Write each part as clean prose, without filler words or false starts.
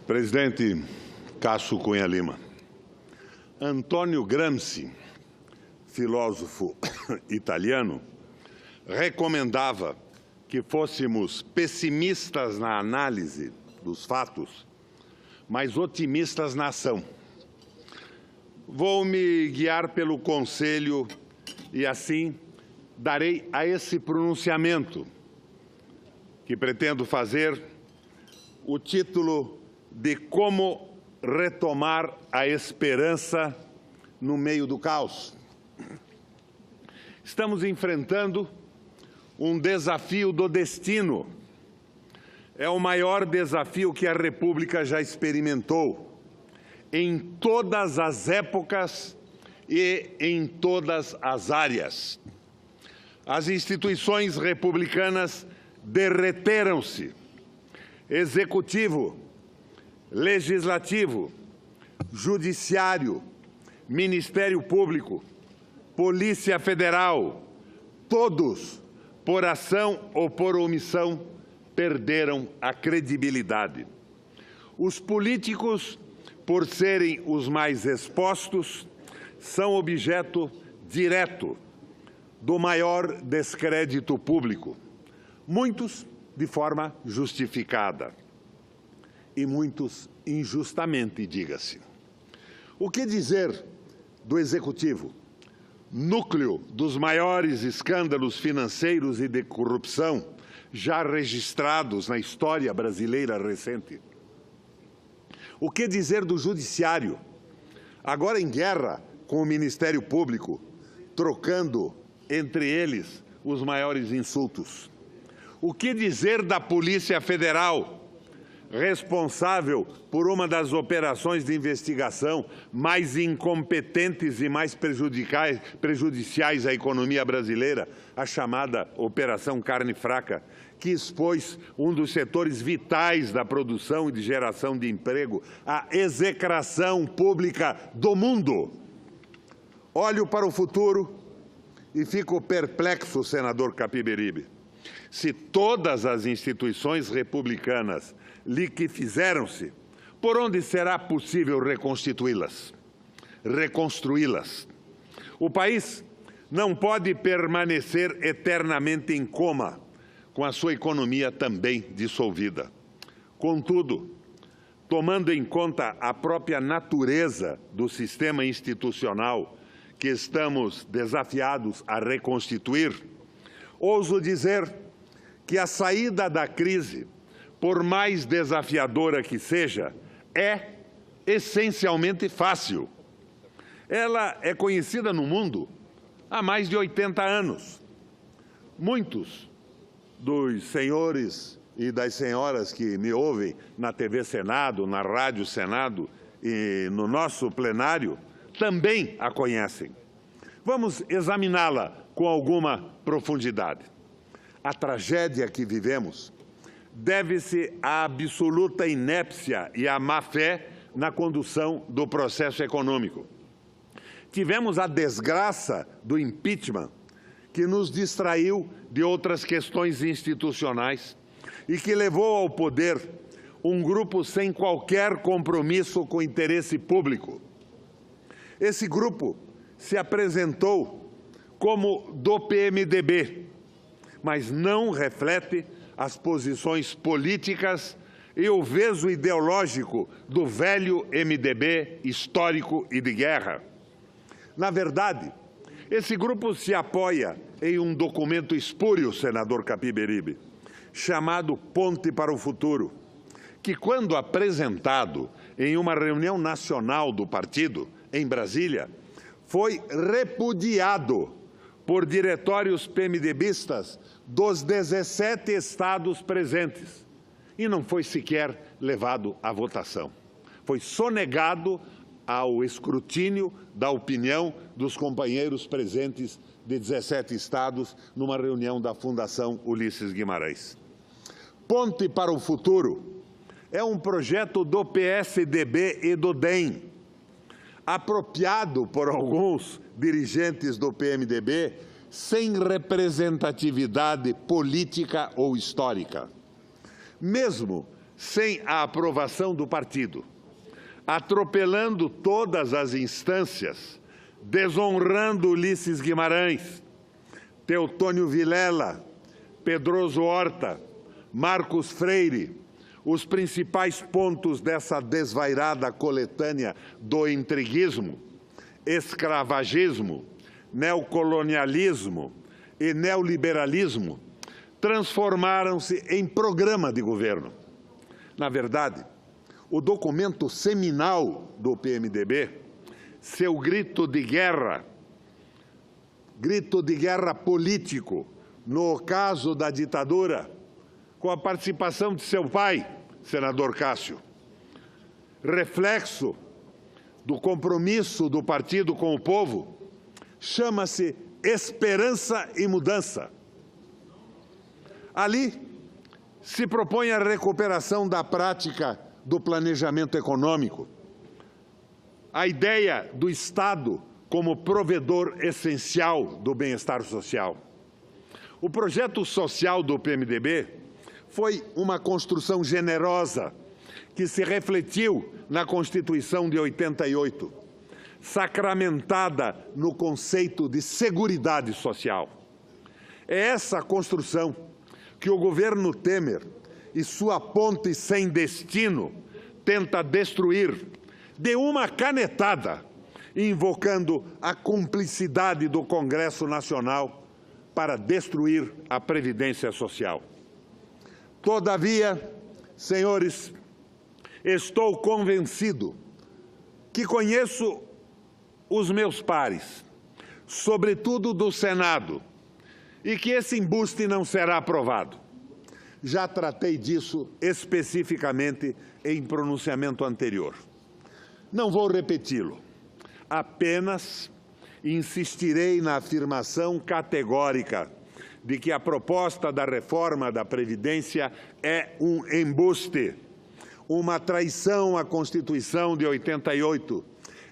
Presidente Cássio Cunha Lima, Antônio Gramsci, filósofo italiano, recomendava que fôssemos pessimistas na análise dos fatos, mas otimistas na ação. Vou me guiar pelo conselho e, assim, darei a esse pronunciamento que pretendo fazer o título de Como retomar a esperança no meio do caos. Estamos enfrentando um desafio do destino. É o maior desafio que a República já experimentou, em todas as épocas e em todas as áreas. As instituições republicanas derreteram-se. Executivo, Legislativo, Judiciário, Ministério Público, Polícia Federal, todos, por ação ou por omissão, perderam a credibilidade. Os políticos, por serem os mais expostos, são objeto direto do maior descrédito público, muitos de forma justificada e muitos injustamente, diga-se. O que dizer do Executivo, núcleo dos maiores escândalos financeiros e de corrupção já registrados na história brasileira recente? O que dizer do Judiciário, agora em guerra com o Ministério Público, trocando entre eles os maiores insultos? O que dizer da Polícia Federal, responsável por uma das operações de investigação mais incompetentes e mais prejudiciais à economia brasileira, a chamada Operação Carne Fraca, que expôs um dos setores vitais da produção e de geração de emprego à execração pública do mundo? Olho para o futuro e fico perplexo, senador Capiberibe. Se todas as instituições republicanas liquefizeram-se, por onde será possível reconstituí-las, reconstruí-las? O país não pode permanecer eternamente em coma, com a sua economia também dissolvida. Contudo, tomando em conta a própria natureza do sistema institucional que estamos desafiados a reconstituir, ouso dizer que a saída da crise, por mais desafiadora que seja, é essencialmente fácil. Ela é conhecida no mundo há mais de 80 anos. Muitos dos senhores e das senhoras que me ouvem na TV Senado, na Rádio Senado e no nosso plenário também a conhecem. Vamos examiná-la com alguma profundidade. A tragédia que vivemos deve-se à absoluta inépcia e à má-fé na condução do processo econômico. Tivemos a desgraça do impeachment, que nos distraiu de outras questões institucionais e que levou ao poder um grupo sem qualquer compromisso com o interesse público. Esse grupo se apresentou como do PMDB, mas não reflete as posições políticas e o veso ideológico do velho MDB histórico e de guerra. Na verdade, esse grupo se apoia em um documento espúrio, senador Capiberibe, chamado Ponte para o Futuro, que, quando apresentado em uma reunião nacional do partido, em Brasília, foi repudiado por diretórios PMDBistas dos 17 estados presentes e não foi sequer levado à votação. Foi sonegado ao escrutínio da opinião dos companheiros presentes de 17 estados numa reunião da Fundação Ulisses Guimarães. Ponte para o Futuro é um projeto do PSDB e do DEM, apropriado por alguns dirigentes do PMDB sem representatividade política ou histórica. Mesmo sem a aprovação do partido, atropelando todas as instâncias, desonrando Ulisses Guimarães, Teotônio Vilela, Pedroso Horta, Marcos Freire, os principais pontos dessa desvairada coletânea do intriguismo, escravagismo, neocolonialismo e neoliberalismo, transformaram-se em programa de governo. Na verdade, o documento seminal do PMDB, seu grito de guerra político, no caso da ditadura, com a participação de seu pai, senador Cássio, reflexo do compromisso do partido com o povo, chama-se Esperança e Mudança. Ali se propõe a recuperação da prática do planejamento econômico, a ideia do Estado como provedor essencial do bem-estar social. O projeto social do PMDB foi uma construção generosa que se refletiu na Constituição de 88, sacramentada no conceito de seguridade social. É essa construção que o governo Temer e sua ponte sem destino tenta destruir de uma canetada, invocando a cumplicidade do Congresso Nacional para destruir a Previdência Social. Todavia, senhores, estou convencido que conheço os meus pares, sobretudo do Senado, e que esse embuste não será aprovado. Já tratei disso especificamente em pronunciamento anterior. Não vou repeti-lo, apenas insistirei na afirmação categórica de que a proposta da reforma da Previdência é um embuste, uma traição à Constituição de 88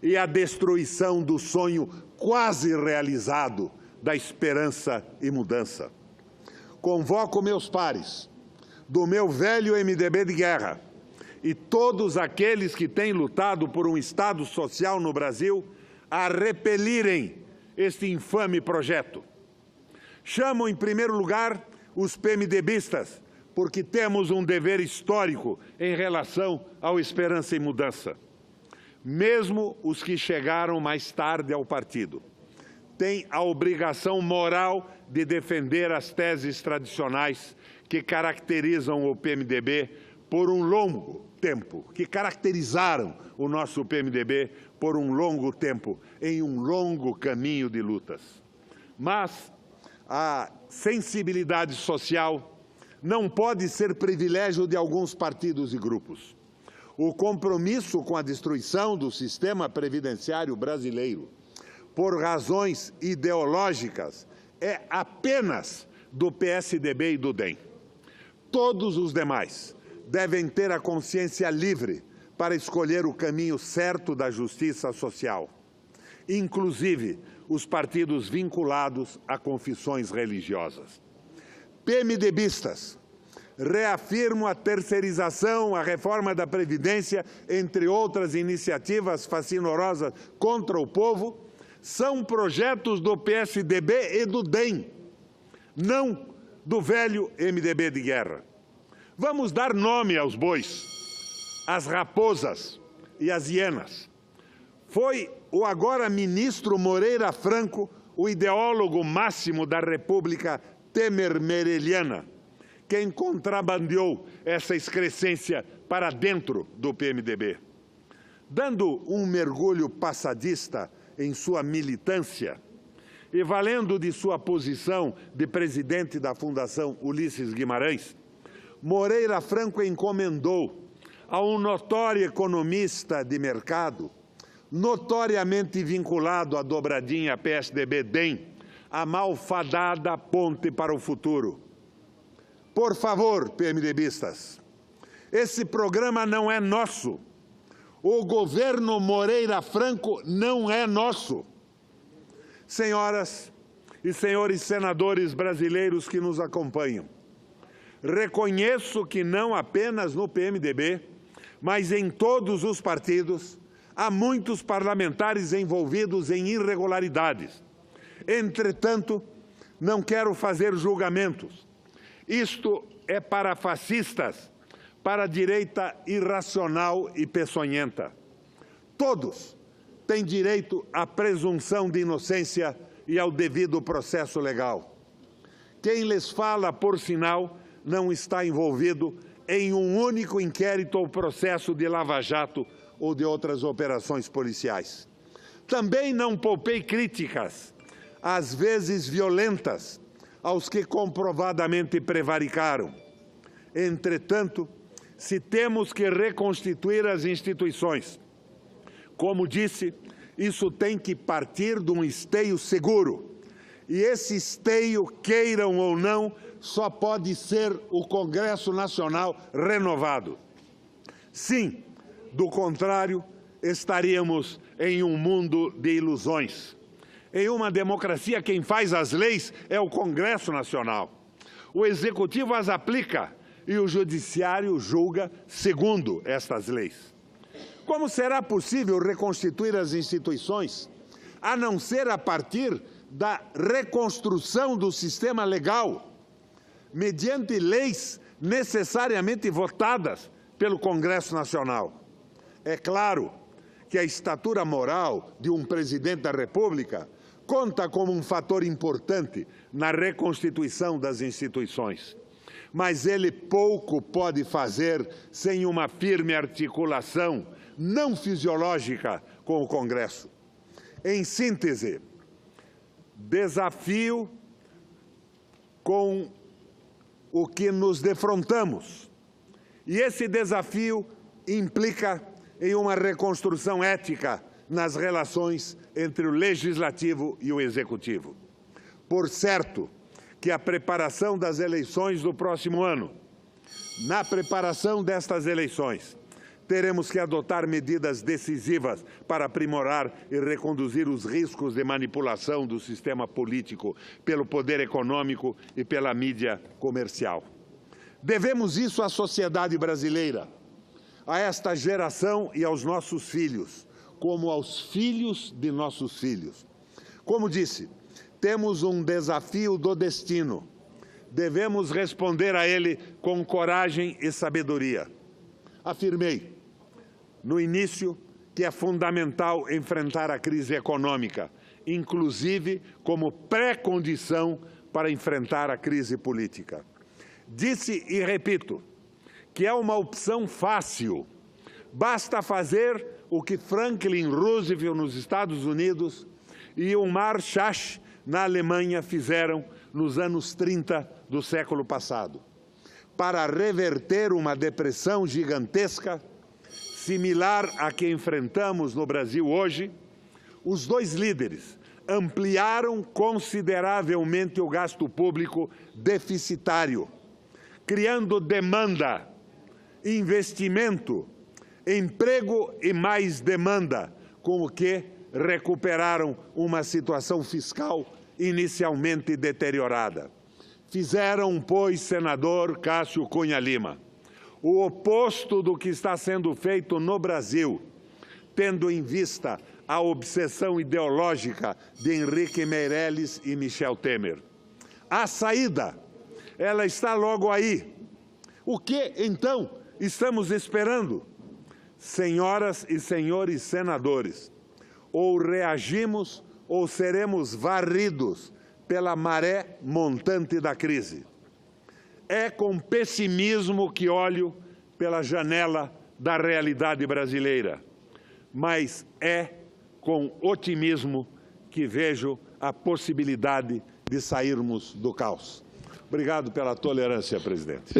e a destruição do sonho quase realizado da esperança e mudança. Convoco meus pares do meu velho MDB de guerra e todos aqueles que têm lutado por um Estado social no Brasil a repelirem este infame projeto. Chamo, em primeiro lugar, os PMDBistas, porque temos um dever histórico em relação ao Esperança e Mudança. Mesmo os que chegaram mais tarde ao partido têm a obrigação moral de defender as teses tradicionais que caracterizam o PMDB por um longo tempo, que caracterizaram o nosso PMDB por um longo tempo, em um longo caminho de lutas. Mas a sensibilidade social não pode ser privilégio de alguns partidos e grupos. O compromisso com a destruição do sistema previdenciário brasileiro, por razões ideológicas, é apenas do PSDB e do DEM. Todos os demais devem ter a consciência livre para escolher o caminho certo da justiça social, inclusive os partidos vinculados a confissões religiosas. PMDBistas, reafirmo a terceirização, a reforma da Previdência, entre outras iniciativas fascinorosas contra o povo, são projetos do PSDB e do DEM, não do velho MDB de guerra. Vamos dar nome aos bois, às raposas e às hienas. Foi o agora ministro Moreira Franco, o ideólogo máximo da República Temer-Mereliana, quem contrabandeou essa excrescência para dentro do PMDB. Dando um mergulho passadista em sua militância e valendo de sua posição de presidente da Fundação Ulisses Guimarães, Moreira Franco encomendou a um notório economista de mercado, notoriamente vinculado à dobradinha PSDB-DEM, a malfadada Ponte para o Futuro. Por favor, PMDBistas, esse programa não é nosso. O governo Moreira Franco não é nosso. Senhoras e senhores senadores brasileiros que nos acompanham, Reconheço que não apenas no PMDB, mas em todos os partidos, há muitos parlamentares envolvidos em irregularidades. Entretanto, não quero fazer julgamentos. Isto é para fascistas, para a direita irracional e peçonhenta. Todos têm direito à presunção de inocência e ao devido processo legal. Quem lhes fala, por sinal, não está envolvido em um único inquérito ou processo de lava-jato ou de outras operações policiais. Também não poupei críticas, às vezes violentas, aos que comprovadamente prevaricaram. Entretanto, se temos que reconstituir as instituições, como disse, isso tem que partir de um esteio seguro. E esse esteio, queiram ou não, só pode ser o Congresso Nacional renovado. Sim, do contrário, estaríamos em um mundo de ilusões. Em uma democracia, quem faz as leis é o Congresso Nacional. O Executivo as aplica e o Judiciário julga segundo estas leis. Como será possível reconstituir as instituições, a não ser a partir da reconstrução do sistema legal, mediante leis necessariamente votadas pelo Congresso Nacional? É claro que a estatura moral de um presidente da República conta como um fator importante na reconstituição das instituições. Mas ele pouco pode fazer sem uma firme articulação não fisiológica com o Congresso. Em síntese, desafio com o que nos defrontamos. E esse desafio implica em uma reconstrução ética nas relações entre o Legislativo e o Executivo. Por certo que a preparação das eleições do próximo ano, na preparação destas eleições, teremos que adotar medidas decisivas para aprimorar e reconduzir os riscos de manipulação do sistema político pelo poder econômico e pela mídia comercial. Devemos isso à sociedade brasileira, a esta geração e aos nossos filhos, como aos filhos de nossos filhos. Como disse, temos um desafio do destino. Devemos responder a ele com coragem e sabedoria. Afirmei no início que é fundamental enfrentar a crise econômica, inclusive como pré-condição para enfrentar a crise política. Disse e repito que é uma opção fácil. Basta fazer o que Franklin Roosevelt nos Estados Unidos e Omar Shash na Alemanha fizeram nos anos 30 do século passado. Para reverter uma depressão gigantesca, similar à que enfrentamos no Brasil hoje, os dois líderes ampliaram consideravelmente o gasto público deficitário, criando demanda, investimento, emprego e mais demanda, com o que recuperaram uma situação fiscal inicialmente deteriorada. Fizeram, pois, senador Cássio Cunha Lima, o oposto do que está sendo feito no Brasil, tendo em vista a obsessão ideológica de Henrique Meirelles e Michel Temer. A saída, ela está logo aí. O que, então, estamos esperando? Senhoras e senhores senadores, ou reagimos ou seremos varridos pela maré montante da crise. É com pessimismo que olho pela janela da realidade brasileira, mas é com otimismo que vejo a possibilidade de sairmos do caos. Obrigado pela tolerância, presidente.